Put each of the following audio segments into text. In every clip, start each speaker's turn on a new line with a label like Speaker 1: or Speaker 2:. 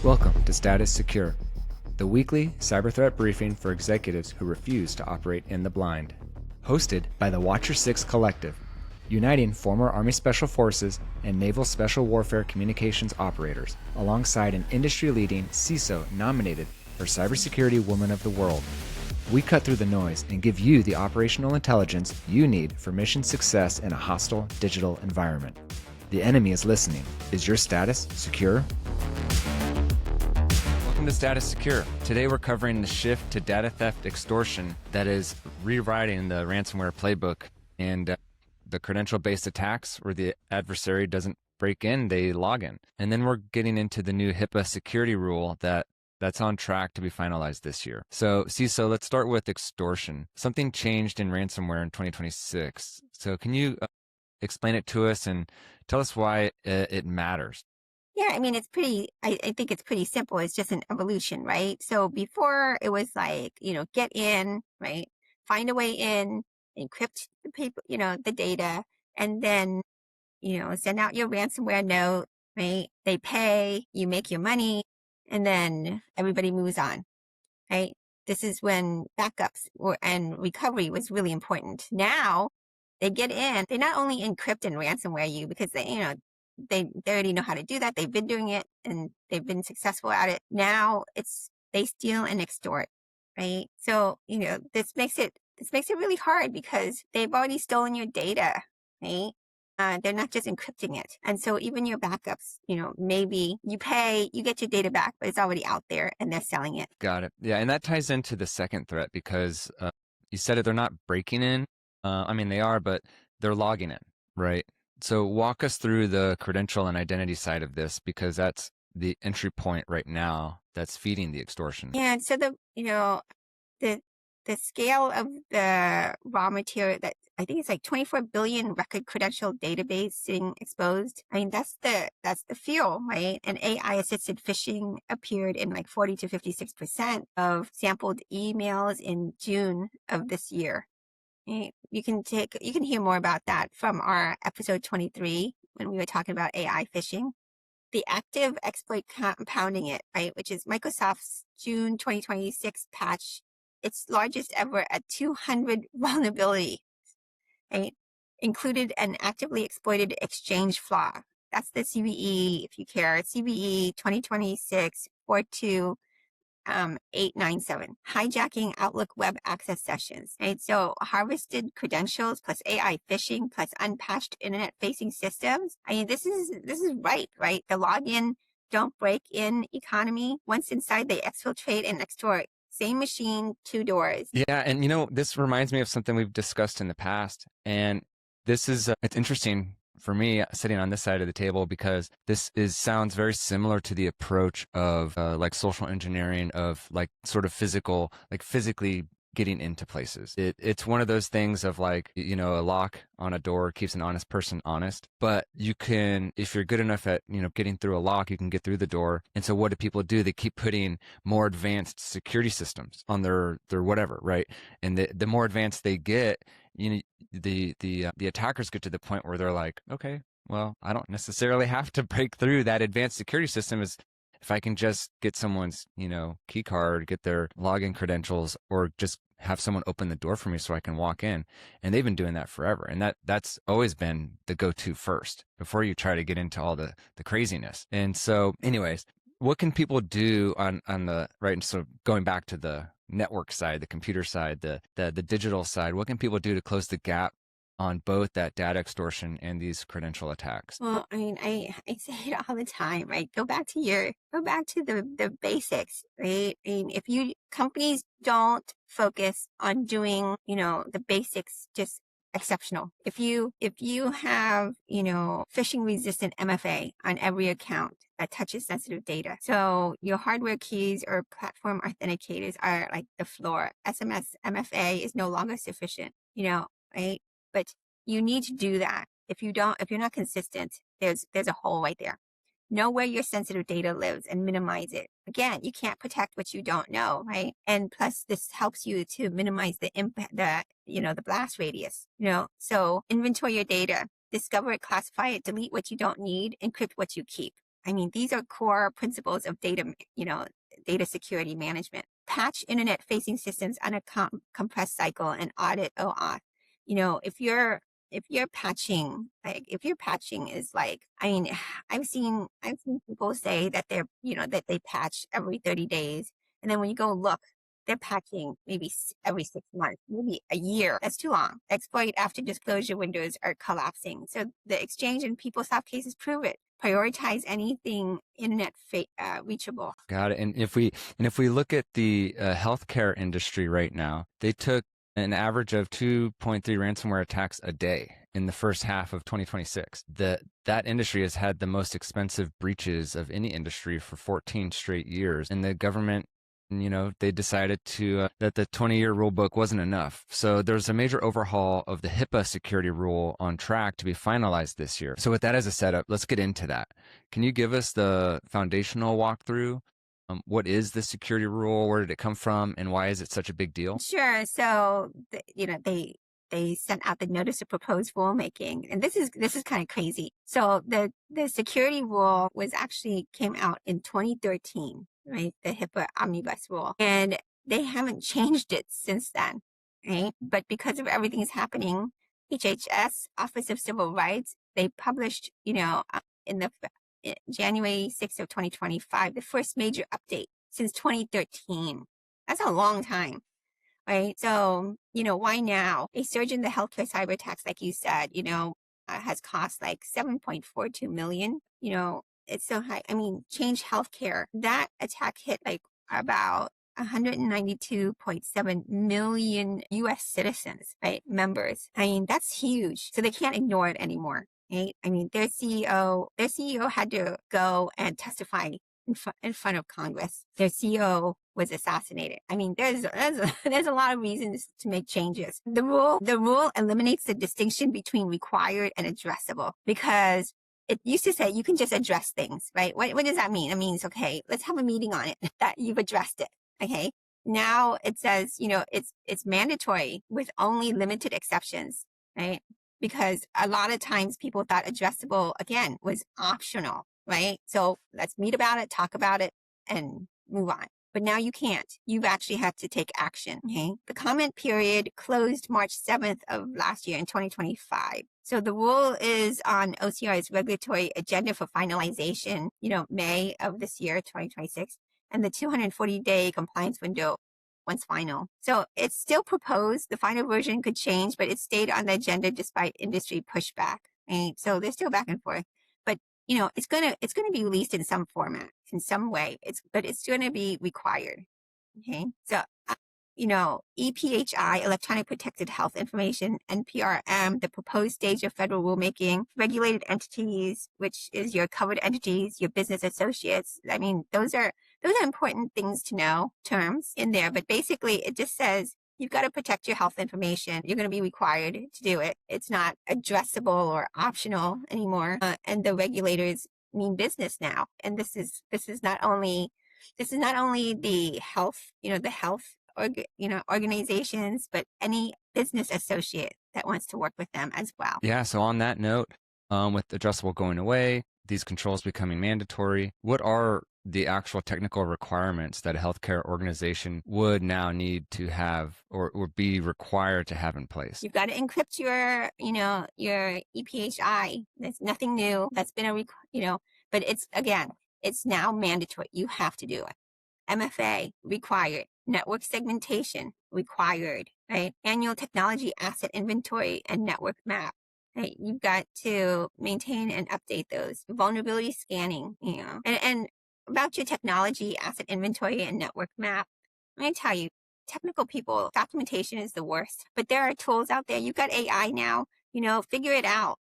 Speaker 1: Welcome to Status Secure, the weekly cyber threat briefing for executives who refuse to operate in the blind. Hosted by the Watcher 6 Collective, uniting former Army Special Forces and Naval Special Warfare Communications operators, alongside an industry-leading CISO nominated for Cybersecurity Woman of the World. We cut through the noise and give you the operational intelligence you need for mission success in a hostile digital environment. The enemy is listening. Is your status secure? Welcome to Status Secure. Today we're covering the shift to data theft extortion that is rewriting the ransomware playbook and the credential-based attacks where the adversary doesn't break in, they log in. And then we're getting into the new HIPAA Security Rule that's on track to be finalized this year. So CISO, let's start with extortion. Something changed in ransomware in 2026. So can you explain it to us and tell us why it matters?
Speaker 2: Yeah, I mean, I think it's pretty simple. It's just an evolution, right? So before it was like, get in, right? Find a way in, encrypt the paper, the data, and then, send out your ransomware note, right? They pay, you make your money, and then everybody moves on, right? This is when backups and recovery was really important. Now they get in, they not only encrypt and ransomware you because they already know how to do that. They've been doing it and they've been successful at it. Now they steal and extort, right? So, this makes it really hard because they've already stolen your data, right? They're not just encrypting it. And so even your backups, maybe you pay, you get your data back, but it's already out there and they're selling it.
Speaker 1: Got it. Yeah. And that ties into the second threat because you said it, they're not breaking in. They are, but they're logging in, right? So walk us through the credential and identity side of this, because that's the entry point right now that's feeding the extortion.
Speaker 2: Yeah. So the scale of the raw material, that I think it's like 24 billion record credential database sitting exposed. I mean, that's the fuel, right? And AI assisted phishing appeared in like 40 to 56% of sampled emails in June of this year. You can hear more about that from our episode 23 when we were talking about AI phishing. The active exploit compounding it, right, which is Microsoft's June 2026 patch, its largest ever at 200 vulnerability, right, included an actively exploited exchange flaw. That's the CVE, if you care, CVE 2026 42 897, hijacking Outlook web access sessions, right? So harvested credentials plus AI phishing plus unpatched internet facing systems. I mean, this is right? The login, don't break in economy. Once inside, they exfiltrate and extort. Same machine, two doors.
Speaker 1: Yeah. And this reminds me of something we've discussed in the past. And this is, it's interesting for me sitting on this side of the table, because this sounds very similar to the approach of like social engineering, of like sort of physically getting into places. It's one of those things of like, a lock on a door keeps an honest person honest, but you can, if you're good enough at, getting through a lock, you can get through the door. And so what do people do? They keep putting more advanced security systems on their whatever, right? And the more advanced they get, the attackers get to the point where they're like, okay, well, I don't necessarily have to break through that advanced security system. If I can just get someone's, key card, get their login credentials, or just have someone open the door for me so I can walk in. And they've been doing that forever. And that's always been the go-to first before you try to get into all the craziness. And so anyways, what can people do on the, right? So going back to the network side, the computer side, the digital side, what can people do to close the gap on both that data extortion and these credential attacks?
Speaker 2: Well, I mean, I say it all the time, right? Go back to the basics, right? I mean, companies don't focus on doing, the basics just exceptional. If you have, phishing-resistant MFA on every account that touches sensitive data, so your hardware keys or platform authenticators are like the floor. SMS MFA is no longer sufficient, right? But you need to do that. If you're not consistent, there's a hole right there. Know where your sensitive data lives and minimize it. Again, you can't protect what you don't know, right? And plus, this helps you to minimize the impact, the blast radius. So inventory your data, discover it, classify it, delete what you don't need, encrypt what you keep. I mean, these are core principles of data, data security management. Patch internet-facing systems on a compressed cycle and audit OAuth. If you're patching, if your patching is I've seen people say that that they patch every 30 days, and then when you go look, they're patching maybe every 6 months, maybe a year. That's too long. Exploit after disclosure windows are collapsing. So the Exchange and PeopleSoft cases prove it. Prioritize anything internet reachable.
Speaker 1: Got it. And if we look at the healthcare industry right now, they took an average of 2.3 ransomware attacks a day in the first half of 2026. That industry has had the most expensive breaches of any industry for 14 straight years, and the government, they decided that the 20-year rule book wasn't enough. So there's a major overhaul of the HIPAA Security Rule on track to be finalized this year. So with that as a setup, let's get into that. Can you give us the foundational walkthrough? What is the security rule? Where did it come from? And why is it such a big deal?
Speaker 2: Sure. So, they sent out the notice of proposed rulemaking, and this is kind of crazy. So the security rule came out in 2013, right? The HIPAA omnibus rule, and they haven't changed it since then, right? But because of everything that's happening, HHS, Office of Civil Rights, they published, in the January 6th of 2025, the first major update since 2013. That's a long time. Right. So, why now? A surge in the healthcare cyber attacks, like you said, has cost like 7.42 million. It's so high. I mean, Change Healthcare, that attack hit like about 192.7 million US citizens, right? Members. I mean, that's huge. So they can't ignore it anymore. Right? I mean, their CEO had to go and testify in front of Congress. Their CEO was assassinated. I mean, there's a lot of reasons to make changes. The rule eliminates the distinction between required and addressable, because it used to say you can just address things, right? What does that mean? It means, okay, let's have a meeting on it, that you've addressed it. Okay. Now it says, it's mandatory with only limited exceptions, right? Because a lot of times people thought addressable, again, was optional, right? So let's meet about it, talk about it, and move on. But now you can't. You've actually had to take action. Okay. The comment period closed March 7th of last year in 2025. So the rule is on OCR's regulatory agenda for finalization, May of this year, 2026, and the 240-day compliance window once final. So it's still proposed. The final version could change, but it stayed on the agenda despite industry pushback. Right? So they're still back and forth. But it's gonna be released in some format, in some way. But it's gonna be required. Okay. So EPHI, Electronic Protected Health Information, NPRM, the proposed stage of federal rulemaking, regulated entities, which is your covered entities, your business associates. I mean, those are important things to know, terms in there. But basically, it just says you've got to protect your health information. You're going to be required to do it. It's not addressable or optional anymore. And the regulators mean business now. And this is not only the health, the health organizations, but any business associate that wants to work with them as well.
Speaker 1: Yeah. So on that note, with addressable going away, these controls becoming mandatory, what are the actual technical requirements that a healthcare organization would now need to have or be required to have in place?
Speaker 2: You've got to encrypt your EPHI. That's nothing new. That's been but it's now mandatory. You have to do it. MFA required. Network segmentation required, right? Annual technology asset inventory and network map. Right? You've got to maintain and update those. Vulnerability scanning, and about your technology asset inventory and network map. I'm going to tell you, technical people, documentation is the worst, but there are tools out there. You've got AI now, figure it out.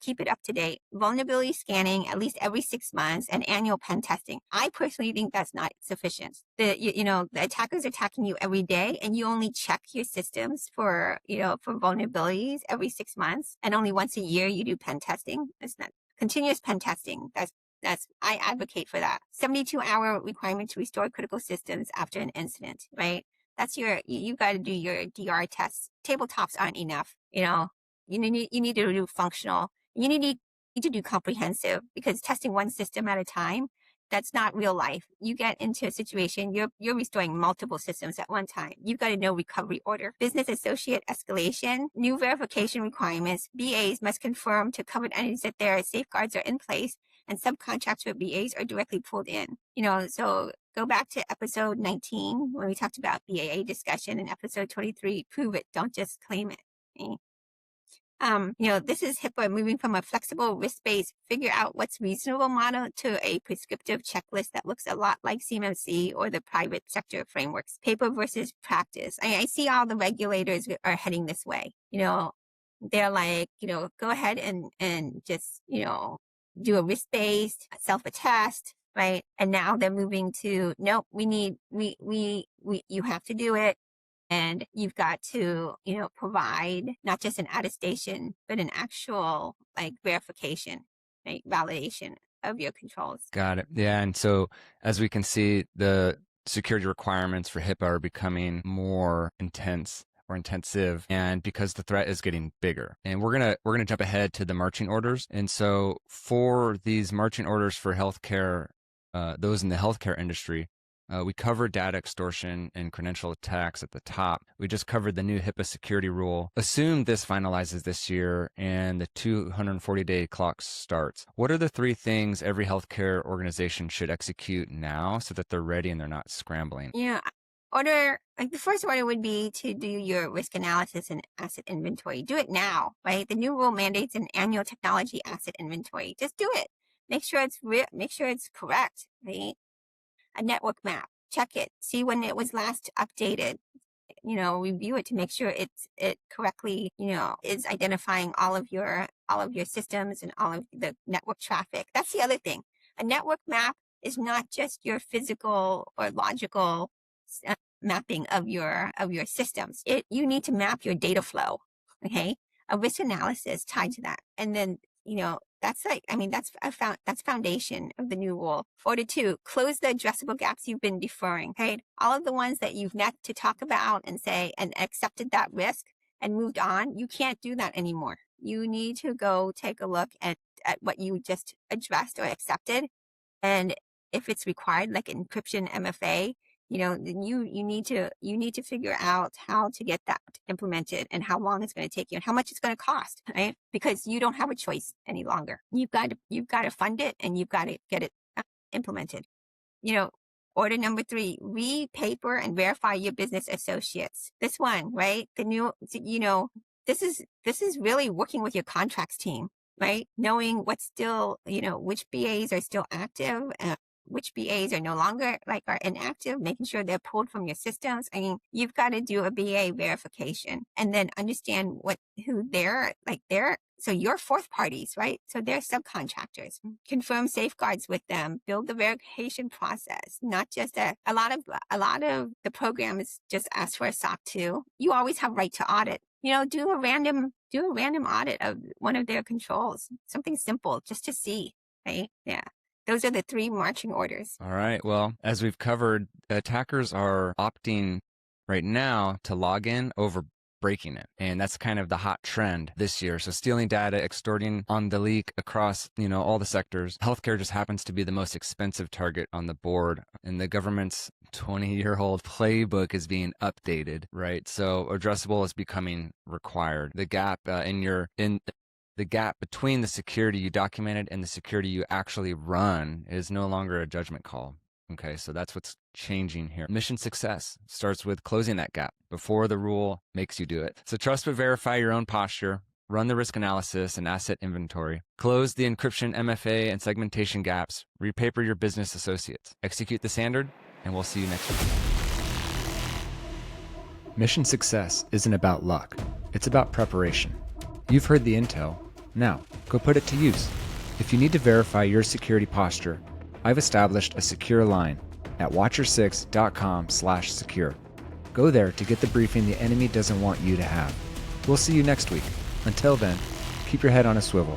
Speaker 2: Keep it up to date. Vulnerability scanning at least every 6 months and annual pen testing. I personally think that's not sufficient. The attackers are attacking you every day, and you only check your systems for vulnerabilities every 6 months, and only once a year you do pen testing. It's not continuous pen testing. I advocate for that. 72-hour requirement to restore critical systems after an incident, right? That's you got to do your DR tests. Tabletops aren't enough, You need to do functional. You need need to do comprehensive, because testing one system at a time, that's not real life. You get into a situation, you're restoring multiple systems at one time. You've got to know recovery order, business associate escalation, new verification requirements. BAs must confirm to covered entities that their safeguards are in place, and subcontractor BAs are directly pulled in. So go back to episode 19 when we talked about BAA discussion, and episode 23, prove it, don't just claim it. Okay? This is HIPAA moving from a flexible risk-based figure out what's reasonable model to a prescriptive checklist that looks a lot like CMMC or the private sector frameworks. Paper versus practice. I see all the regulators are heading this way. They're like, go ahead and just, do a risk-based self-attest, right? And now they're moving to, nope, you have to do it. And you've got to, provide not just an attestation, but an actual verification, right? Validation of your controls.
Speaker 1: Got it. Yeah. And so as we can see, the security requirements for HIPAA are becoming more intense or intensive, and because the threat is getting bigger. And we're gonna jump ahead to the marching orders. And so for these marching orders for healthcare, those in the healthcare industry, we covered data extortion and credential attacks at the top. We just covered the new HIPAA security rule. Assume this finalizes this year and the 240-day clock starts. What are the 3 things every healthcare organization should execute now so that they're ready and they're not scrambling?
Speaker 2: Yeah. The first order would be to do your risk analysis and asset inventory. Do it now, right? The new rule mandates an annual technology asset inventory. Just do it. Make sure it's correct, right? A network map, check it, see when it was last updated, review it to make sure it correctly, is identifying all of your systems and all of the network traffic. That's the other thing. A network map is not just your physical or logical mapping of your systems. You need to map your data flow. Okay, a risk analysis tied to that, and then that's foundation of the new rule. Order 2, close the addressable gaps you've been deferring. Okay, all of the ones that you've met to talk about and say and accepted that risk and moved on. You can't do that anymore. You need to go take a look at what you just addressed or accepted, and if it's required, like encryption MFA, then you need to figure out how to get that implemented and how long it's going to take you and how much it's going to cost, right? Because you don't have a choice any longer. You've got to fund it, and you've got to get it implemented. Order number 3, read, paper, and verify your business associates. This one, right? The new, this is really working with your contracts team, right? Knowing what's still, which BAs are still active, which BAs are no longer are inactive, making sure they're pulled from your systems. I mean, you've got to do a BA verification and then understand who they're so your fourth parties, right? So they're subcontractors. Confirm safeguards with them, build the verification process, not just a lot of the programs just ask for a SOC 2. You always have right to audit. Do a random audit of one of their controls, something simple just to see, right? Yeah. Those are the 3 marching orders.
Speaker 1: All right. Well, as we've covered, attackers are opting right now to log in over breaking it. And that's kind of the hot trend this year. So stealing data, extorting on the leak across, all the sectors. Healthcare just happens to be the most expensive target on the board. And the government's 20-year-old playbook is being updated, right? So addressable is becoming required. The gap the gap between the security you documented and the security you actually run is no longer a judgment call. Okay, so that's what's changing here. Mission success starts with closing that gap before the rule makes you do it. So trust but verify your own posture, run the risk analysis and asset inventory, close the encryption MFA and segmentation gaps, repaper your business associates, execute the standard, and we'll see you next week. Mission success isn't about luck. It's about preparation. You've heard the intel. Now, go put it to use. If you need to verify your security posture, I've established a secure line at watcher6.com/secure. Go there to get the briefing the enemy doesn't want you to have. We'll see you next week. Until then, keep your head on a swivel.